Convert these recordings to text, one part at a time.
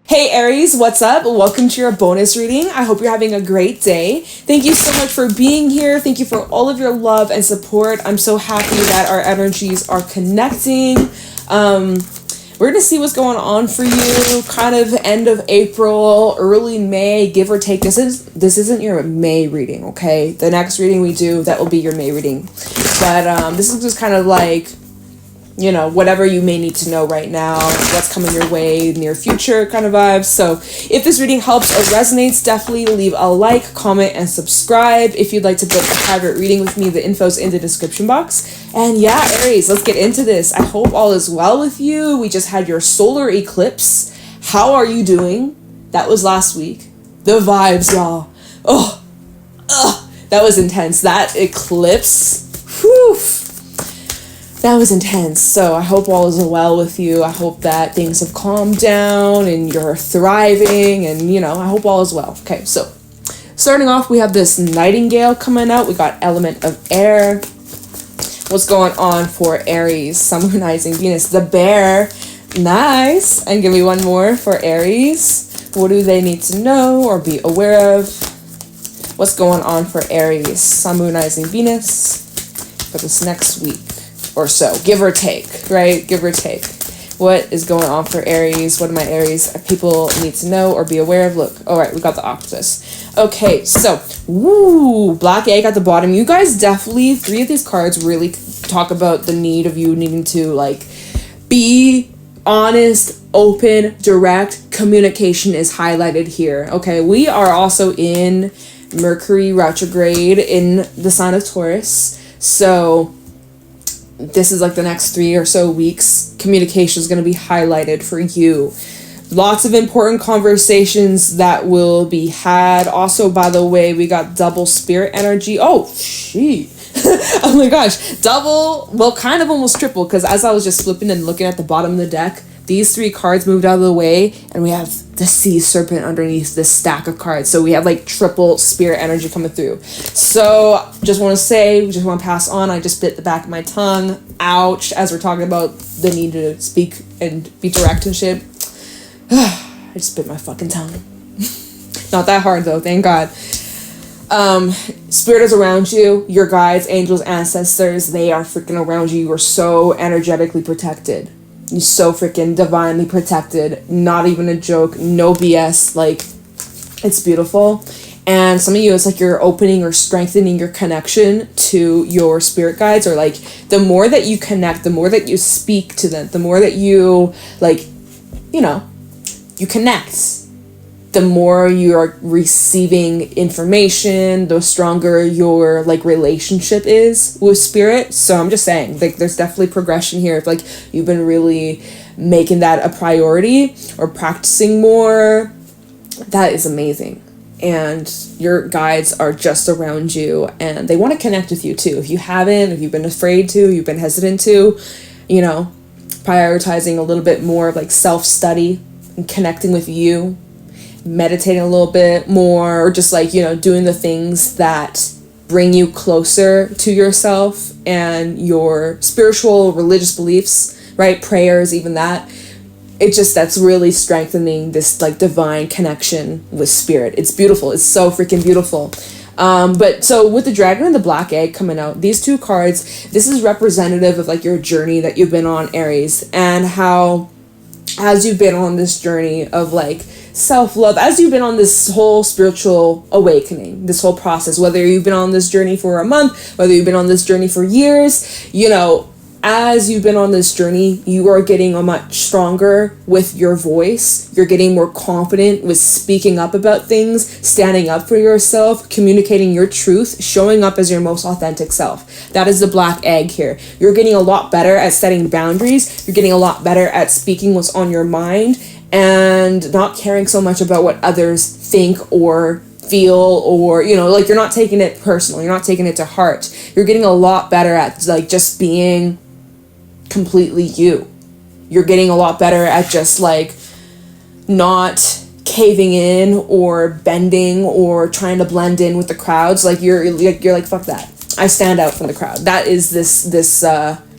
Hey Aries, what's up? Welcome to your bonus reading. I hope you're having a great day. Thank you so much for being here. Thank you for all of your love and support. I'm so happy that our energies are connecting. We're gonna see what's going on for you. Kind of end of April, early May, give or take. This isn't your May reading, okay? The next reading we do, that will be your May reading. But this is just kind of like, you know, whatever you may need to know right now, what's coming your way, near future kind of vibes. So if this reading helps or resonates, definitely leave a like, comment, and subscribe. If you'd like to book a private reading with me, the info's in the description box. And yeah, Aries, let's get into this. I hope all is well with you. We just had your solar eclipse. How are you doing? That was last week. The vibes, y'all. That was intense. That eclipse, whew. That was intense. So I hope all is well with you. I hope that things have calmed down and you're thriving and, you know, I hope all is well. Okay, so starting off, we have this nightingale coming out. We got element of air. What's going on for Aries? Summonizing Venus. The bear. Nice. And give me one more for Aries. What do they need to know or be aware of? What's going on for Aries? Summonizing Venus for this next week. Or so, give or take, right? Give or take. What is going on for Aries? What do my Aries people need to know or be aware of? Look, all right, we got the octopus. Okay, so, woo, black egg at the bottom. You guys definitely, 3 of these cards really talk about the need of you needing to, like, be honest, open, direct. Communication is highlighted here. Okay, we are also in Mercury retrograde in the sign of Taurus. So this is like the next 3 or so weeks. Communication is going to be highlighted for you. Lots of important conversations that will be had. Also, by the way, we got double spirit energy. Oh, shit. Oh my gosh. Double, well, kind of almost triple, because as I was just flipping and looking at the bottom of the deck, these 3 cards moved out of the way, and we have the sea serpent underneath this stack of cards. So we have like triple spirit energy coming through. So just want to say, just want to pass on. I just bit the back of my tongue. Ouch. As we're talking about the need to speak and be direct and shit. I just bit my fucking tongue. Not that hard though, thank God. Spirit is around you. Your guides, angels, ancestors, they are freaking around you. You are so energetically protected. You're so freaking divinely protected. Not even a joke. No BS. Like, it's beautiful. And some of you, it's like you're opening or strengthening your connection to your spirit guides. Or like, the more that you connect, the more that you speak to them, the more that you, like, you know, you connect, the more you're receiving information, the stronger your like relationship is with spirit. So I'm just saying, like, there's definitely progression here. If like you've been really making that a priority or practicing more, that is amazing. And your guides are just around you and they want to connect with you too. If you haven't, if you've been afraid to, you've been hesitant to, you know, prioritizing a little bit more of like self-study and connecting with you, meditating a little bit more, or just like, you know, doing the things that bring you closer to yourself and your spiritual religious beliefs, right? Prayers, even that. It just, that's really strengthening this like divine connection with spirit. It's beautiful. It's so freaking beautiful. But so with the dragon and the black egg coming out, these 2 cards, this is representative of like your journey that you've been on, Aries, and how as you've been on this journey of like self-love, as you've been on this whole spiritual awakening, this whole process, whether you've been on this journey for a month, whether you've been on this journey for years, you know, as you've been on this journey, you are getting a much stronger with your voice. You're getting more confident with speaking up about things, standing up for yourself, communicating your truth, showing up as your most authentic self. That is the black egg here. You're getting a lot better at setting boundaries. You're getting a lot better at speaking what's on your mind and not caring so much about what others think or feel, or, you know, like you're not taking it personal. You're not taking it to heart. You're getting a lot better at like just being completely you. You're getting a lot better at just like not caving in or bending or trying to blend in with the crowds. Like you're like, fuck that. I stand out from the crowd. That is this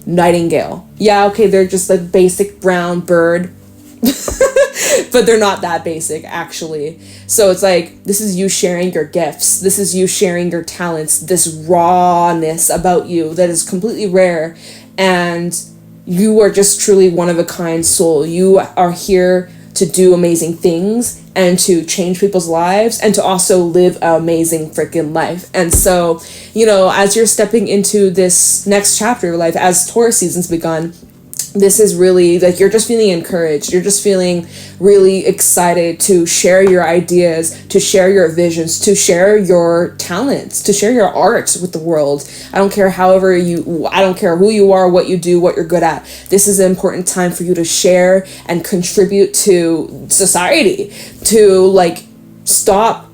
nightingale. Yeah, okay, they're just a basic brown bird. but they're not that basic, actually. So it's like, this is you sharing your gifts. This is you sharing your talents, this rawness about you that is completely rare. And you are just truly one of a kind soul. You are here to do amazing things and to change people's lives and to also live an amazing freaking life. And so, you know, as you're stepping into this next chapter of life, as Taurus season's begun, this is really like, you're just feeling encouraged. You're just feeling really excited to share your ideas, to share your visions, to share your talents, to share your art with the world. I don't care I don't care who you are, what you do, what you're good at. This is an important time for you to share and contribute to society, to like stop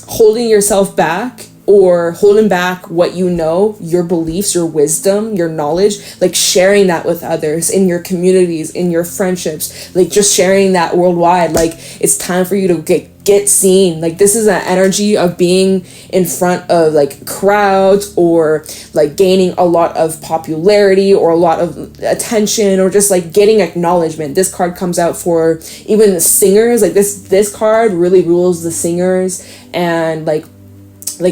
holding yourself back or holding back what you know, your beliefs, your wisdom, your knowledge, like sharing that with others in your communities, in your friendships, like just sharing that worldwide. Like, it's time for you to get seen. Like, this is an energy of being in front of like crowds, or like gaining a lot of popularity or a lot of attention, or just like getting acknowledgement. This card comes out for even the singers. Like this card really rules the singers and like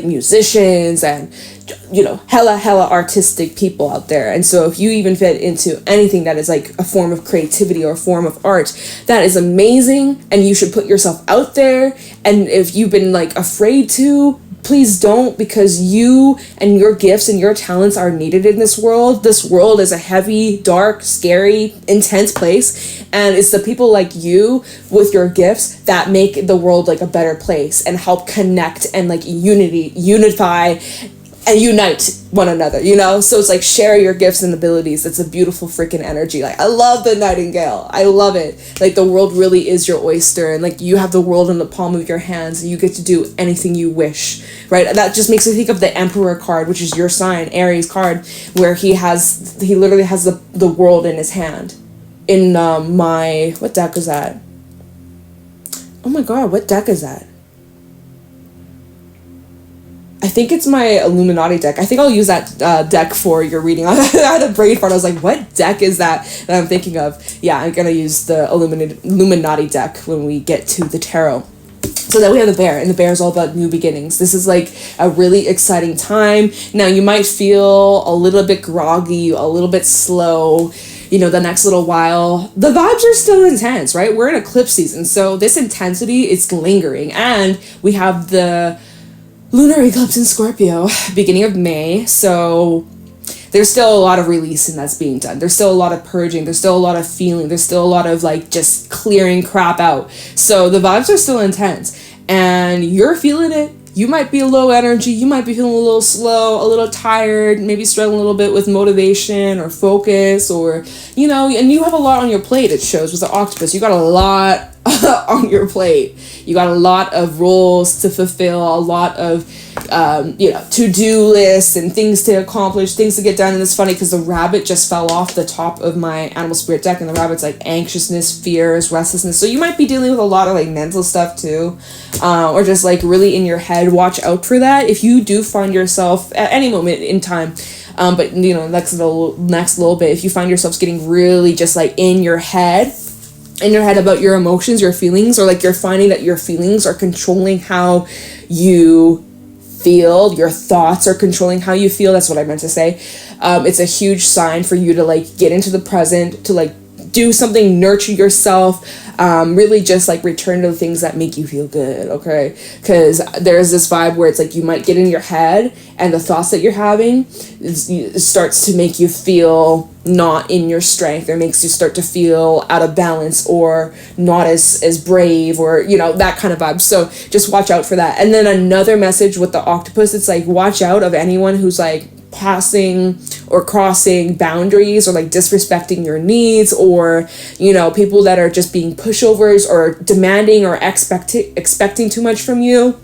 musicians and, you know, hella artistic people out there. And so if you even fit into anything that is like a form of creativity or a form of art, that is amazing, and you should put yourself out there. And if you've been like afraid to, please don't, because you and your gifts and your talents are needed in this world. This world is a heavy, dark, scary, intense place, and it's the people like you with your gifts that make the world like a better place and help connect and like unify and unite one another, you know? So it's like, share your gifts and abilities. It's a beautiful freaking energy. Like, I love the nightingale. I love it. Like, the world really is your oyster, and like, you have the world in the palm of your hands, and you get to do anything you wish, right? That just makes me think of the Emperor card, which is your sign, Aries card, where he literally has the world in his hand. In what deck is that? Oh my god, what deck is that? I think it's my Illuminati deck. I think I'll use that deck for your reading. I had a brain fart. I was like, what deck is that I'm thinking of? Yeah, I'm going to use the Illuminati deck when we get to the tarot. So then we have the bear, and the bear is all about new beginnings. This is like a really exciting time. Now, you might feel a little bit groggy, a little bit slow, you know, the next little while. The vibes are still intense, right? We're in eclipse season, so this intensity is lingering. And we have the lunar eclipse in Scorpio, beginning of May, so there's still a lot of releasing that's being done. There's still a lot of purging. There's still a lot of feeling. There's still a lot of like just clearing crap out. So the vibes are still intense, and you're feeling it. You might be low energy. You might be feeling a little slow, a little tired, maybe struggling a little bit with motivation or focus, or, you know, and you have a lot on your plate, it shows with the octopus. You got a lot on your plate. You got a lot of roles to fulfill, a lot of to-do lists and things to accomplish, things to get done. And it's funny because the rabbit just fell off the top of my animal spirit deck, and the rabbit's like anxiousness, fears, restlessness. So you might be dealing with a lot of like mental stuff too, or just like really in your head. Watch out for that if you do find yourself at any moment in time. But you know, next little bit, if you find yourselves getting really just like in your head about your emotions, your feelings, or like you're finding that your feelings are controlling how you feel, your thoughts are controlling how you feel. That's what I meant to say. It's a huge sign for you to like get into the present, to like do something, nurture yourself, really just like return to the things that make you feel good, okay? Because there's this vibe where it's like you might get in your head, and the thoughts that you're having starts to make you feel not in your strength, or makes you start to feel out of balance, or not as brave, or, you know, that kind of vibe. So just watch out for that. And then another message with the octopus, it's like, watch out of anyone who's like passing or crossing boundaries, or like disrespecting your needs, or, you know, people that are just being pushovers or demanding or expecting too much from you.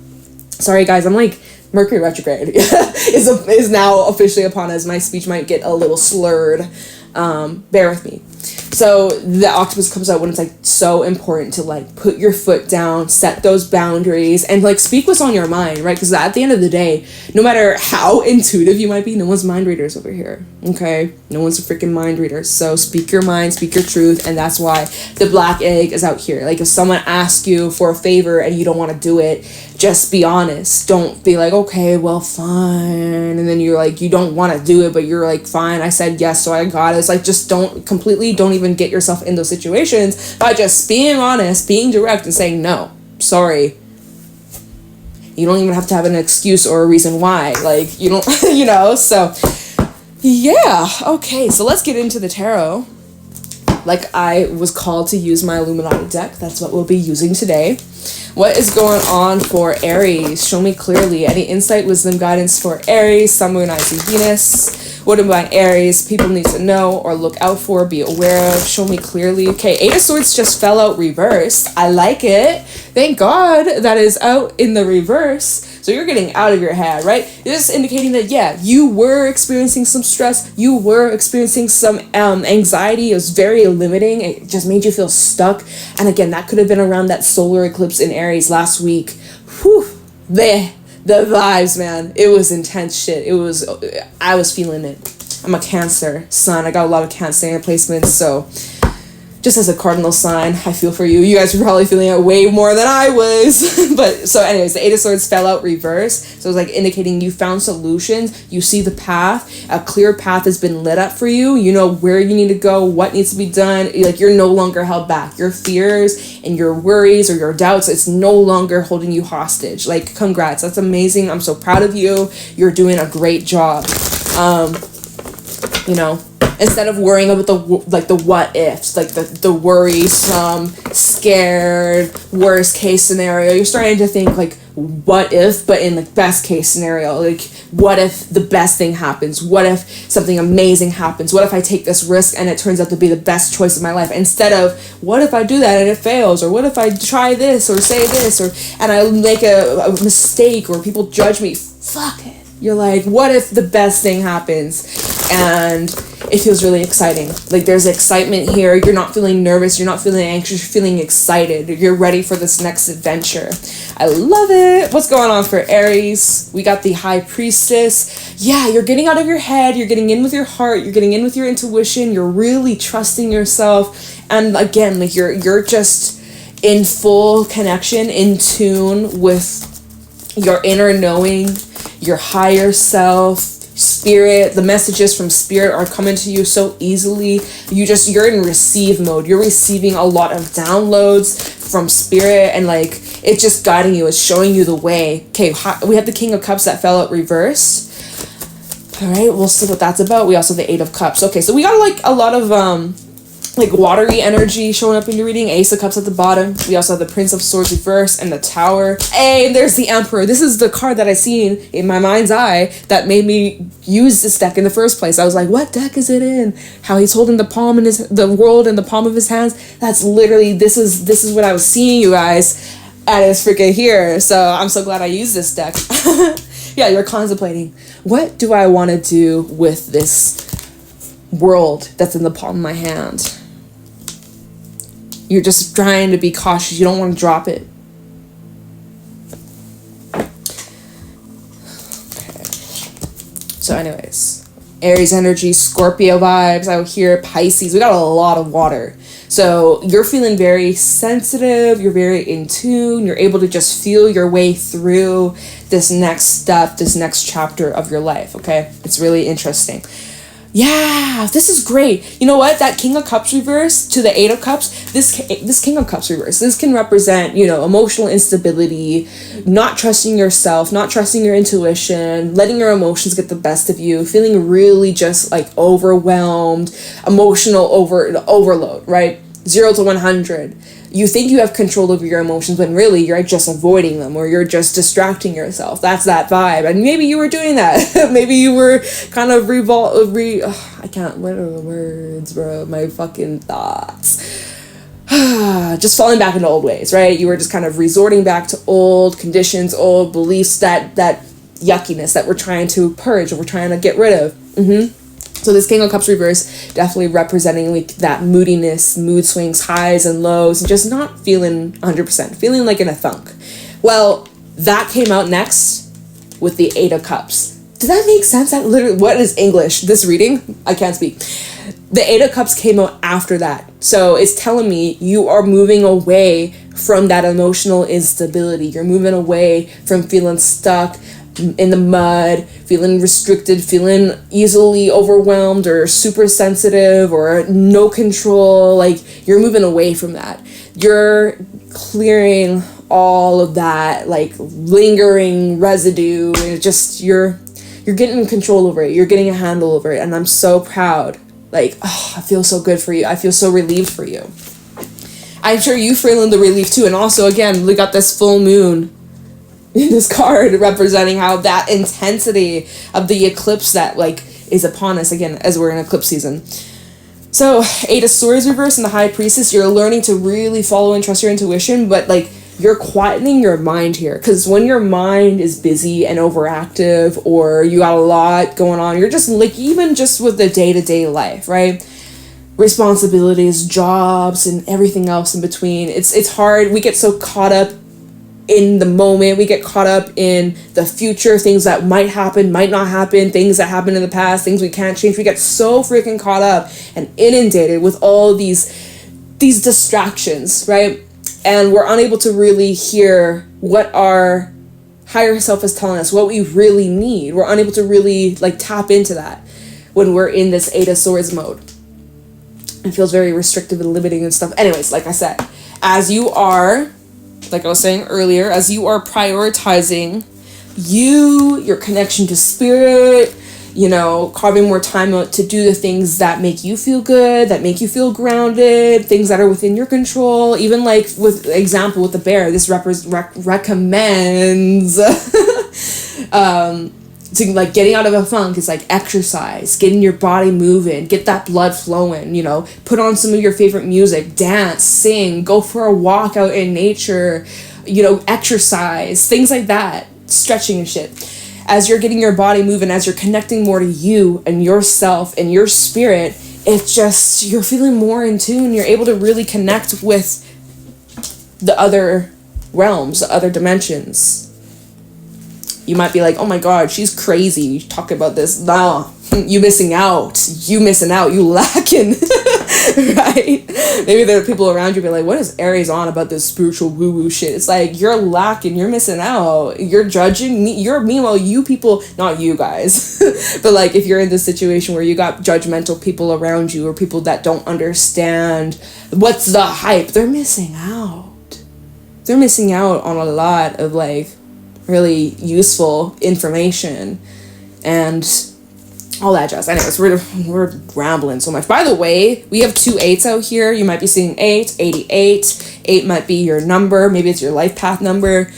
Sorry guys, I'm like, Mercury retrograde is now officially upon us. My speech might get a little slurred. Bear with me. So the octopus comes out when it's like so important to like put your foot down, set those boundaries, and like speak what's on your mind, right? Because at the end of the day, no matter how intuitive you might be, no one's mind readers over here, okay? No one's a freaking mind reader. So speak your mind, speak your truth, and that's why the black egg is out here. Like if someone asks you for a favor and you don't want to do it, just be honest. Don't be like, okay, well, fine. And then you're like, you don't want to do it, but you're like, fine, I said yes, so I got it. It's like, just don't even get yourself in those situations by just being honest, being direct, and saying, no, sorry. You don't even have to have an excuse or a reason why. Like, you don't, you know, so yeah. Okay, so let's get into the tarot. Like I was called to use my Illuminati deck. That's what we'll be using today. What is going on for Aries? Show me clearly. Any insight, wisdom, guidance for Aries, Sun, Moon, Rising, Venus. What about Aries? People need to know or look out for, be aware of. Show me clearly. Okay, Eight of Swords just fell out reversed. I like it. Thank God that is out in the reverse. So you're getting out of your head, right? This is indicating that, yeah, you were experiencing some stress. You were experiencing some anxiety. It was very limiting. It just made you feel stuck. And again, that could have been around that solar eclipse in Aries last week. Whew, the vibes, man. It was intense shit. I was feeling it. I'm a Cancer sun. I got a lot of Cancer placements, so just as a cardinal sign, I feel for you. You guys were probably feeling it way more than I was. But so anyways, the Eight of Swords fell out reverse. So it's like indicating you found solutions. You see the path. A clear path has been lit up for you. You know where you need to go, what needs to be done. Like you're no longer held back. Your fears and your worries or your doubts, it's no longer holding you hostage. Like congrats. That's amazing. I'm so proud of you. You're doing a great job. You know, instead of worrying about the what ifs, like the worrisome, scared, worst case scenario, you're starting to think like what if, but in the best case scenario. Like what if the best thing happens? What if something amazing happens? What if I take this risk and it turns out to be the best choice of my life? Instead of what if I do that and it fails, or what if I try this or say this, and I make a mistake or people judge me. Fuck it. You're like, what if the best thing happens? And it feels really exciting. Like there's excitement here. You're not feeling nervous. You're not feeling anxious. You're feeling excited. You're ready for this next adventure. I love it. What's going on for Aries? We got the High Priestess. Yeah, you're getting out of your head. You're getting in with your heart. You're getting in with your intuition. You're really trusting yourself. And again, like you're just in full connection, in tune with your inner knowing, your higher self, spirit. The messages from spirit are coming to you so easily. You're in receive mode. You're receiving a lot of downloads from spirit, and like it's just guiding you. It's showing you the way. Okay, we have the King of Cups that fell out reversed. All right, we'll see what that's about. We also have the Eight of Cups. Okay, so we got like a lot of like watery energy showing up in your reading. Ace of Cups at the bottom. We also have the Prince of Swords reverse and the Tower. Hey, and there's the Emperor. This is the card that I seen in my mind's eye that made me use this deck in the first place. I was like, what deck is it in? How he's holding the world in the palm of his hands. That's literally, this is what I was seeing, you guys, and it's freaking here. So I'm so glad I used this deck. Yeah, you're contemplating, what do I want to do with this world that's in the palm of my hand? You're just trying to be cautious. You don't want to drop it. Okay. So anyways, Aries energy, Scorpio vibes out here, Pisces. We got a lot of water. So you're feeling very sensitive. You're very in tune. You're able to just feel your way through this next step, this next chapter of your life, okay? It's really interesting. Yeah, this is great. You know what? That King of Cups reverse to the Eight of Cups, this King of Cups reverse, this can represent, you know, emotional instability, not trusting yourself, not trusting your intuition, letting your emotions get the best of you, feeling really just like overwhelmed, emotional overload, right? 0 to 100. You think you have control over your emotions, but really you're just avoiding them, or you're just distracting yourself. That's that vibe. And maybe you were doing that. Maybe you were kind of I can't, what are the words, bro? My fucking thoughts. Just falling back into old ways, right? You were just kind of resorting back to old conditions, old beliefs, that yuckiness that we're trying to purge, or we're trying to get rid of. So this King of Cups reverse definitely representing like that moodiness, mood swings, highs and lows, and just not feeling 100%, feeling like in a funk. Well, that came out next with the Eight of Cups. Does that make sense? That literally, what is English? This reading? I can't speak. The Eight of Cups came out after that. So it's telling me you are moving away from that emotional instability. You're moving away from feeling stuck in the mud, feeling restricted, feeling easily overwhelmed or super sensitive or no control. Like, you're moving away from that. You're clearing all of that like lingering residue, and just you're getting control over it. You're getting a handle over it, and I'm so proud. Like, oh, I feel so good for you. I feel so relieved for you. I'm sure you feeling the relief too. And also, again, we got this full moon in this card representing how that intensity of the eclipse that like is upon us again as we're in eclipse season. So Eight of Swords reverse and the High Priestess, you're learning to really follow and trust your intuition, but like you're quietening your mind here, because when your mind is busy and overactive, or you got a lot going on, you're just like, even just with the day-to-day life, right? Responsibilities, jobs, and everything else in between. It's hard. We get so caught up in the moment. We get caught up in the future, things that might happen, might not happen, things that happened in the past, things we can't change. We get so freaking caught up and inundated with all these distractions, right? And we're unable to really hear what our higher self is telling us, what we really need. We're unable to really like tap into that when we're in this Eight of Swords mode. It feels very restrictive and limiting and stuff. Anyways, like I said, as you are, like I was saying earlier, as you are prioritizing your connection to spirit, you know, carving more time out to do the things that make you feel good, that make you feel grounded, things that are within your control. Even like with example with the bear, this recommends to like getting out of a funk is like exercise, getting your body moving, get that blood flowing, you know, put on some of your favorite music, dance, sing, go for a walk out in nature, you know, exercise, things like that, stretching and shit. As you're getting your body moving, as you're connecting more to you and yourself and your spirit, it's just, you're feeling more in tune. You're able to really connect with the other realms, the other dimensions. You might be like, oh my God, she's crazy. You talk about this. No, you missing out. You lacking. Right? Maybe there are people around you be like, what is Aries on about this spiritual woo-woo shit? It's like, you're lacking. You're missing out. You're judging me. Meanwhile, you people, not you guys, but like if you're in this situation where you got judgmental people around you or people that don't understand what's the hype, they're missing out. They're missing out on a lot of like really useful information and all that jazz. Anyways, we're rambling so much. By the way, we have 2 8s out here. You might be seeing 8, 88. 8 might be your number. Maybe it's your life path number.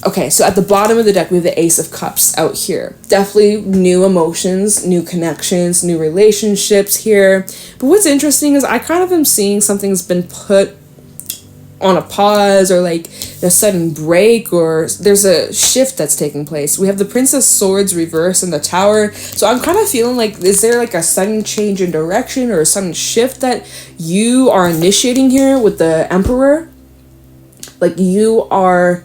Okay, so at the bottom of the deck, we have the Ace of Cups out here. Definitely new emotions, new connections, new relationships here. But what's interesting is I kind of am seeing something's been put on a pause, or like a sudden break, or there's a shift that's taking place. We have the Princess Swords reverse and the Tower. So I'm kind of feeling like, is there like a sudden change in direction or a sudden shift that you are initiating here with the Emperor? Like you are,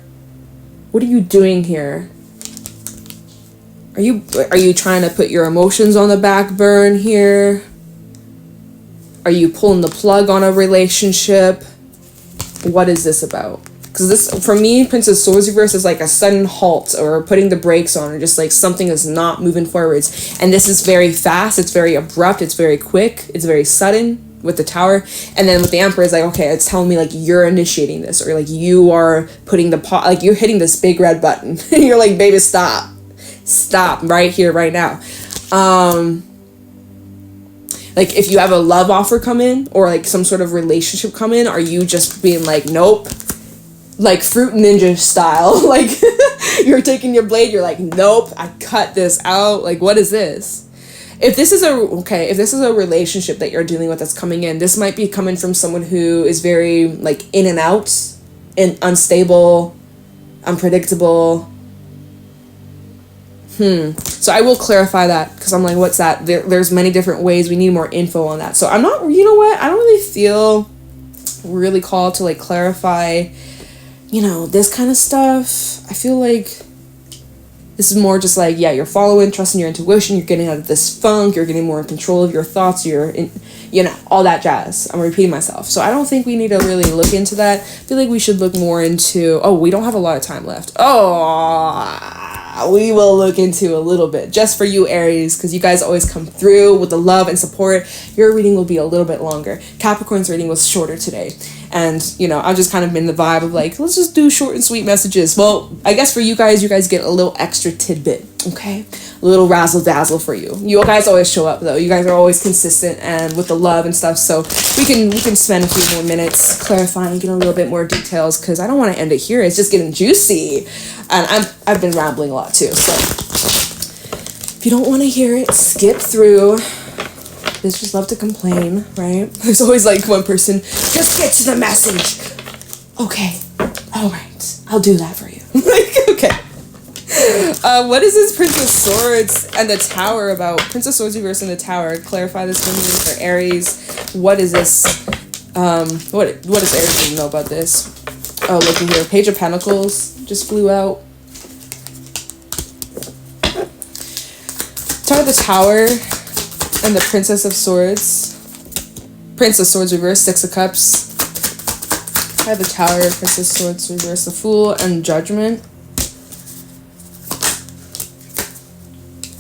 what are you doing here? Are you trying to put your emotions on the back burn here? Are you pulling the plug on a relationship? What is this about? Because this, for me, Princess Swords reverse is like a sudden halt or putting the brakes on, or just like something is not moving forwards. And this is very fast, it's very abrupt, it's very quick, it's very sudden with the Tower. And then with the Emperor, it's like, okay, it's telling me like you're initiating this, or like you are putting the like you're hitting this big red button. You're like, baby, stop right here, right now. Like if you have a love offer come in, or like some sort of relationship come in, are you just being like, nope, like Fruit Ninja style? Like you're taking your blade, you're like, nope, I cut this out. Like, what is this? If this is a relationship that you're dealing with that's coming in, this might be coming from someone who is very like in and out and unstable, unpredictable. So I will clarify that, because I'm like, what's that? There's many different ways. We need more info on that. So I'm not, you know what? I don't really feel really called to like clarify, you know, this kind of stuff. I feel like this is more just like, yeah, you're following, trusting your intuition, you're getting out of this funk, you're getting more in control of your thoughts, you're in, you know, all that jazz. I'm repeating myself. So I don't think we need to really look into that. I feel like we should look more into, we don't have a lot of time left. We will look into a little bit just for you, Aries, because you guys always come through with the love and support. Your reading will be a little bit longer. Capricorn's reading was shorter today. And, you know, I've just kind of been the vibe of like, let's just do short and sweet messages. Well, I guess for you guys get a little extra tidbit, okay? A little razzle dazzle for you. You guys always show up though. You guys are always consistent and with the love and stuff. So we can spend a few more minutes clarifying, getting a little bit more details, because I don't want to end it here. It's just getting juicy. And I've been rambling a lot too. So if you don't want to hear it, skip through. Bitches love to complain, right? There's always like one person, just get to the message. Okay, all right, I'll do that for you. Like, okay. What is this Prince of Swords and the Tower about? Prince of Swords reverse and the Tower. Clarify this for me for Aries. What is this? What does Aries even know about this? Oh, looky here. Page of Pentacles just flew out. Talk about the Tower and the Princess of Swords. Prince of Swords reverse, Six of Cups. I have the Tower, Princess of Swords reverse, the Fool, and Judgment.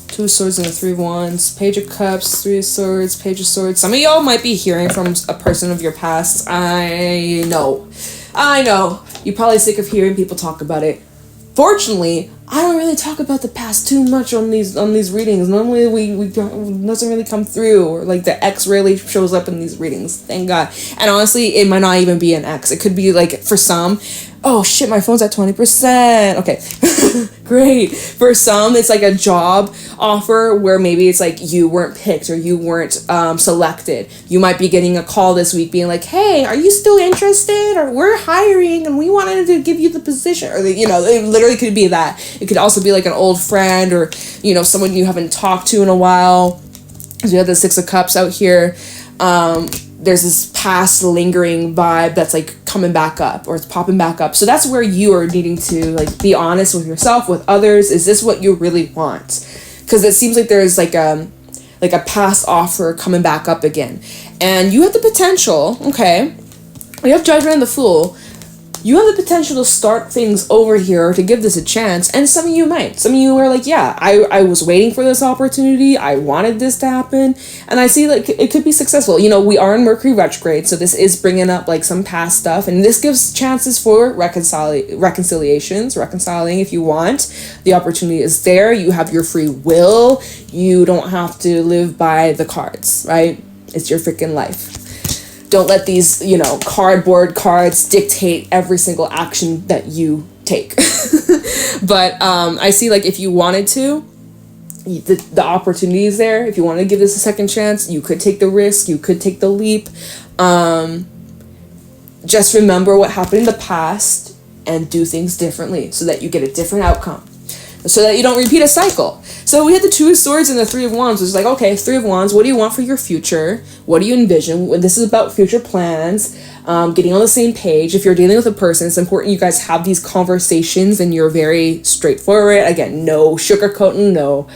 Two of Swords and the Three of Wands. Page of Cups, Three of Swords, Page of Swords. Some of y'all might be hearing from a person of your past. I know. You're probably sick of hearing people talk about it. Fortunately, I don't really talk about the past too much on these readings. Normally we doesn't really come through, or like the X rarely shows up in these readings. Thank God. And honestly, it might not even be an X. It could be like, for some, oh shit, my phone's at 20%. Okay. Great. For some, it's like a job offer where maybe it's like you weren't picked or you weren't selected. You might be getting a call this week being like, hey, are you still interested? Or we're hiring and we wanted to give you the position. Or, you know, it literally could be that. It could also be like an old friend or, you know, someone you haven't talked to in a while. So you have the Six of Cups out here. There's this past lingering vibe that's like coming back up, or it's popping back up. So that's where you are needing to like be honest with yourself, with others. Is this what you really want? Because it seems like there's like a past offer coming back up again, and you have the potential. Okay, you have Judgment and the Fool. You have the potential to start things over here, to give this a chance, and some of you might. Some of you are like, yeah, I was waiting for this opportunity, I wanted this to happen, and I see like it could be successful. You know, we are in Mercury retrograde, so this is bringing up like some past stuff, and this gives chances for reconciling if you want. The opportunity is there. You have your free will. You don't have to live by the cards, right? It's your freaking life. Don't let these, you know, cardboard cards dictate every single action that you take. But I see like if you wanted to, the opportunity is there. If you wanted to give this a second chance, you could take the risk. You could take the leap. Just remember what happened in the past and do things differently so that you get a different outcome. So that you don't repeat a cycle. So we had the Two of Swords and the Three of Wands, which is like, okay, Three of Wands, what do you want for your future? What do you envision? This is about future plans, getting on the same page. If you're dealing with a person, it's important you guys have these conversations and you're very straightforward. Again, no sugarcoating, no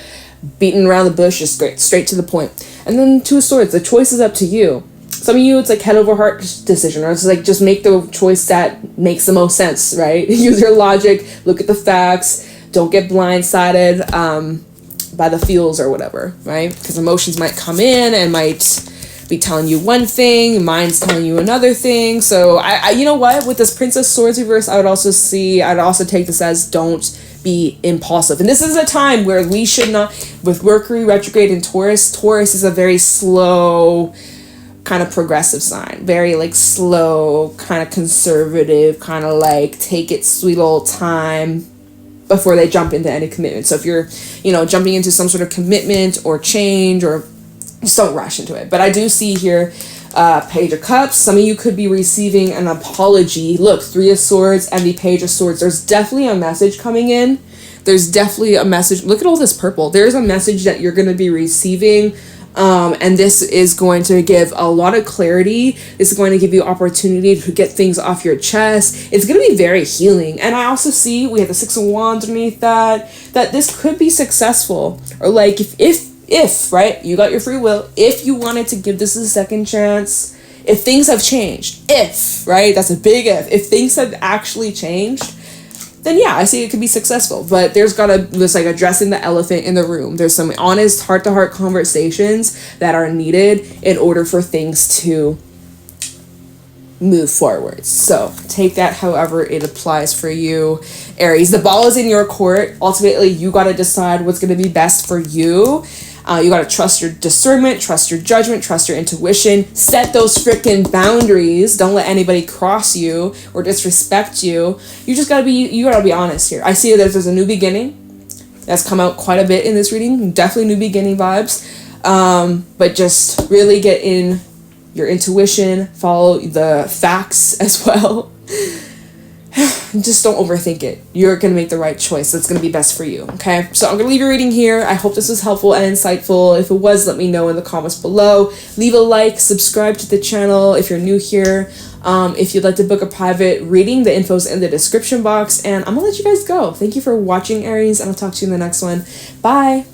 beating around the bush, just straight to the point. And then Two of Swords, the choice is up to you. Some of you, it's like head over heart decision, or it's like just make the choice that makes the most sense, right? Use your logic, look at the facts. Don't get blindsided by the feels or whatever, right? Because emotions might come in and might be telling you one thing, mind's telling you another thing. So I you know what? With this Princess Swords reverse, I'd also take this as don't be impulsive. And this is a time where we should not, with Mercury retrograde in Taurus is a very slow, kind of progressive sign. Very like slow, kind of conservative, kind of like take it sweet old time before they jump into any commitment. So if you're, you know, jumping into some sort of commitment or change, or just don't rush into it. But I do see here Page of Cups. Some of you could be receiving an apology. Look, Three of Swords and the Page of Swords. There's definitely a message coming in There's definitely a message. Look at all this purple. There's a message that you're going to be receiving. And this is going to give a lot of clarity. This is going to give you opportunity to get things off your chest. It's going to be very healing. And I also see we have the 6 of Wands underneath that this could be successful. Or like if right, you got your free will, if you wanted to give this a second chance, if things have changed, if, right, that's a big if things have actually changed, then yeah, I see it could be successful. But there's this like addressing the elephant in the room. There's some honest heart-to-heart conversations that are needed in order for things to move forward. So take that however it applies for you, Aries. The ball is in your court. Ultimately, you got to decide what's going to be best for you. You got to trust your discernment, trust your judgment, trust your intuition, set those freaking boundaries. Don't let anybody cross you or disrespect you. You just got to be honest here. I see that there's a new beginning that's come out quite a bit in this reading. Definitely new beginning vibes. But just really get in your intuition, follow the facts as well. Just don't overthink it. You're going to make the right choice. That's going to be best for you. Okay. So I'm going to leave your reading here. I hope this was helpful and insightful. If it was, let me know in the comments below. Leave a like, subscribe to the channel if you're new here. If you'd like to book a private reading, the info's in the description box, and I'm going to let you guys go. Thank you for watching, Aries, and I'll talk to you in the next one. Bye.